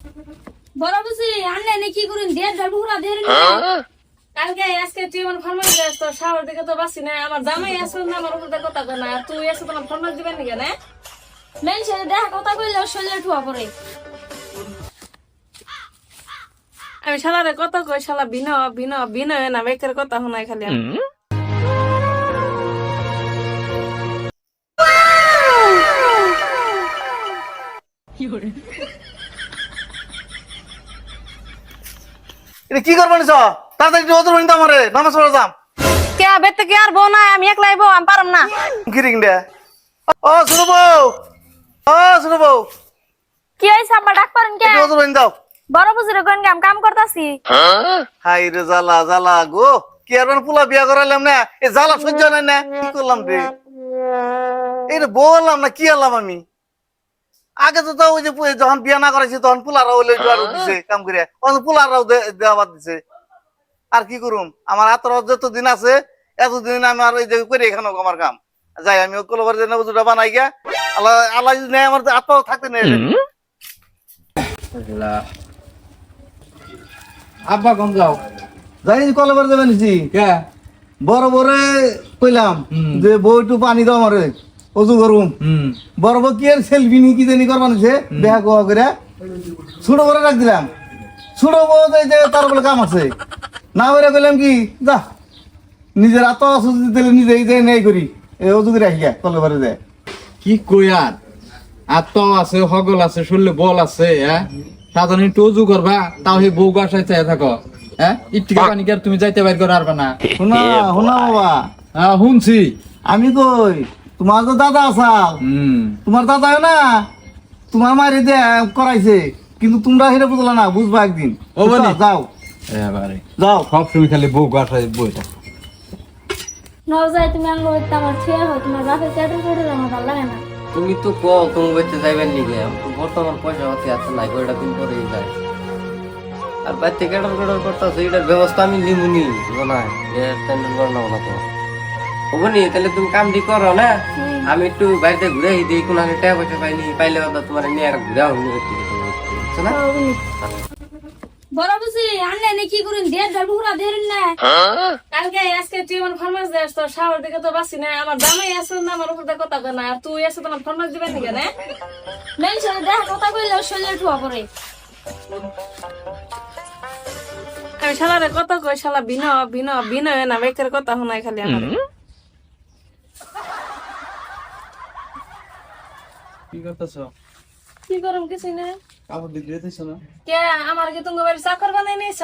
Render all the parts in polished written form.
বড় বুঝি আনলে নে কি করুন দেড় ঢাল পুরা দেড় কালকে আজকে তুই আমার ফরমাস দিস তো শাওয়ার দিকে তো বাসি না আমার জামাই আসল না আমার উপরে কথা কয় না আর তুই এসে তোমার ফরমাস দিবেন নাকি না মেন ছেলে দেখা কথা কইলে শরীরে ঠুয়া পড়ে আমি শালারে কথা কই শালা বিনা বিনা বিনা না বেকার কথা শোনাই খালি এটা কি করবেন তাড়াতাড়ি ওদের হইতে আমারে নামাজ পড়া যাম কে বেতে কে আর বউ না আমি একলা আইবো আমি পারম না কিরিং দে ও শুনো বউ ও শুনো বউ কি হইছে আব্বা ডাক পারেন কে ওদের হইন দাও বড় বুঝিরে কোন কাম কাম করতাছি হাই রে জ্বালা জ্বালা গো কি আর পোলা বিয়া করাইলাম না এ জ্বালা সহ্য নাই না কি করলাম রে এই রে বললাম না কি আলাম আমি আগে তো ওই যে যখন বিয়া না করাইছি তখন পোলারা হইলে জোয়ার দিছে কাম করে পোলারাও দেওয়া দিছে আর কি করুম আমার হাতের যত দিন আছে এতদিন আমি আর ওই যে করে এখানে আমার কাম যাই আমি কলবার যে নবজুটা বানাই গিয়া আল্লাহ আল্লাহ যদি নেই আমার আত্মাও থাকতে নেই আব্বা কোন যাও যাই কলবার দেবে নিছি কে বড় বড় কইলাম যে বইটু পানি দাও আমারে অজু করুম বড় বড় কি আর সেলফি নি কি জানি করবা নিছে দেখা কোয়া করে ছোট বড় রাখ দিলাম ছোট বউ যে তার বলে কাম আছে না বলে কইলাম কি যা নিজের আত্মা অসুস্থ দিলে নিজেই যাই নেই করি এই অজু করে রাখি কলবারে যায় কি কই আর তো আছে হগল আছে শুনলে বল আছে হ্যাঁ সাধারণ একটু উজু করবা তাও সেই বউ গাছায় চাই থাকো হ্যাঁ ইট্টিকা পানি কি আর তুমি যাইতে বাইর করে পারবা না শোনা শোনা বাবা হ্যাঁ শুনছি আমি কই তোমার তো দাদা আসাল তোমার দাদা না তোমার মারি দিয়ে করাইছে কিন্তু তোমরা সেটা বুঝলা না বুঝবা একদিন ও বলি। যাও এবারে যাও সব সময় খালি বউ গাছায় বইটা নাও যাই তুমি আনলো একটা আমার ছেলে হয় তোমার বাপের চাটের করে আমার ভালো লাগে না তুমি তো কও তুমি বেঁচে যাইবেন নিগে বর্তমান পয়সা হতে আছে নাই কয়টা দিন পরেই যায় আর বাড়িতে কেডার কেডার করতেছে এটার ব্যবস্থা আমি নিমুনি না টেন্ডন করো না তো হবনি তাহলে তুমি কামটি করো না আমি একটু বাড়িতে ঘুরে দিই কোন আমি টাকা পয়সা পাইনি পাইলে হয়তো তোমার নিয়ে আর ঘুরে বুঝছো না বড় বুঝি আনলে নে কি করুন দেড় ঢাল পুরা দেড় না কালকে আজকে তুই আমার ফরমাস দিস তো শাওয়ার দিকে তো বাসি না আমার জামাই আসল না আমার উপরে কথা কয় না আর তুই এসে তোমার ফরমাস দিবেন নাকি না মেন ছেলে দেখা কথা কইলে শরীরে ঠুয়া পড়ে আমি শালারে কথা কই শালা বিনা বিনা বিনা না বেকার কথা শোনাই খালি আমার কি করতেছো কি করম কিছু না কাপড় দিতে দিতেছো না কে আমার কি তুমি বাড়ি চাকর বানাই নিছ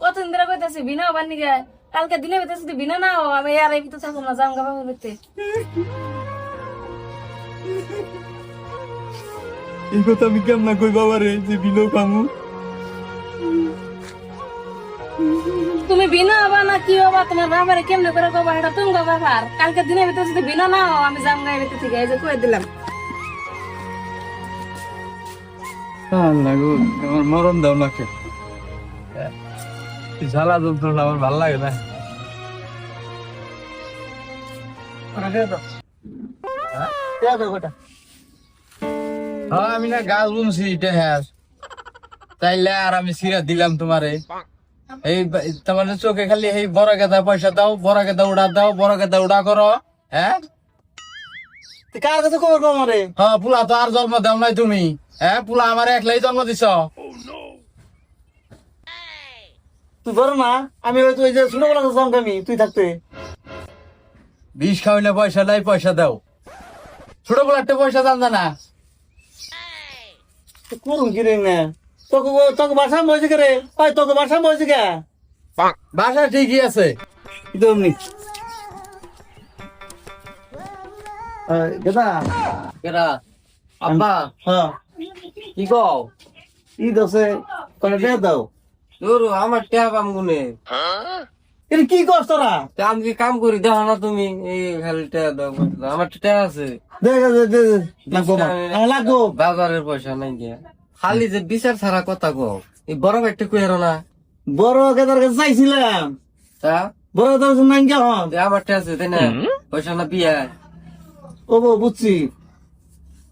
কতদিন ধরে কইতাছি বিনা বানি গে কালকে দিনে বেতে যদি বিনা না হো আমি আর এই তো থাকো না জাম গাবা বেতে এই কথা আমি কেমন কই বাবা রে যে বিলো কামু তুমি বিনা হবা না কি হবা তোমার বাবারে কেমনে করে কবা এটা তুমি ব্যাপার কালকে দিনে বেতে যদি বিনা না হো আমি জাম গাই বেতে থেকে এই যে কই দিলাম লাগো আমার মরণ দাও নাকে ঝালা যন্ত্রণা আমার ভালো লাগে না হ্যাঁ আমি না গাছ বুনছি এটা হ্যাঁ তাইলে আর আমি সিরা দিলাম তোমারে এই তোমার চোখে খালি এই বড় গেদা পয়সা দাও বড় গেদা উড়া দাও বড় গেদা উড়া করো হ্যাঁ কার কাছে খবর কম রে হ্যাঁ পুলা তো আর জন্ম দাও নাই তুমি হ্যাঁ পুলা আমার একলাই জন্ম দিছ তুই বড় না আমি হয়তো ওই যে ছোটবেলা যাম আমি তুই থাকতে বিষ খাওয়াইলে পয়সা নাই পয়সা দাও ছোট বলারটা পয়সা জান না করুন কি রে না তোকে তোকে বাসা মজে করে ওই তোকে বাসা মজে কে বাসা ঠিকই আছে কিন্তু এমনি দাদা কেরা আব্বা হ্যাঁ কি কও ঈদ আছে কনে দে দাও তোর আমার ট্যাব আম গুনে এটা কি করছ তোরা আমি কি কাম করি দেখো না তুমি এই খালি ট্যাব দাও আমার ট্যাব আছে দেখ লাগবো লাগবো বাজারের পয়সা নাই গিয়া খালি যে বিচার ছাড়া কথা কও এই বড় ভাইটা কই না বড় কেদার কাছে চাইছিলাম তা বড় তোর নাই কে হন আমার ট্যাব আছে তাই না পয়সা না বিয়া ও বুঝছি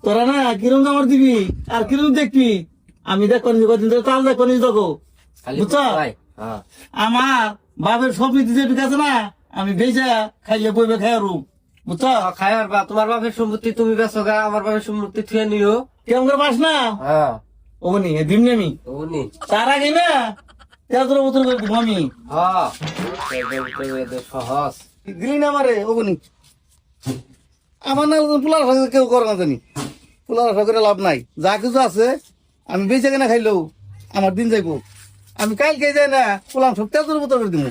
তোরা না কিরম জামার দিবি আর কিরম দেখবি আমি দেখো কদিন ধরে চাল দেখো নিজ দেখো খালি বুঝছো? ভাই হ্যাঁ আমার বাপের সম্পত্তি যেটুকু আছে না আমি বেচা খাইলে বইবে খাই রুম বুঝছো? খাই আর বা তোমার বাপের সম্পত্তি তুমি বেচো গা, আমার বাপের সম্পত্তি থুয়ে নিও। কেমন করে পাস না হ্যাঁ ওনি দিমনি আমি উনি তার আগে না 13 বছর করে দিব আমি হ্যাঁ সহজ দিলি না আমারে ওগুনি আমার না পোলার আশা কেউ করে না জানি পোলার আশা করে লাভ নাই যা কিছু আছে আমি বেচে কেনা খাইলেও আমার দিন যাইবো আমি কালকে যাই না পোলাম সব 13 বছর করে দিব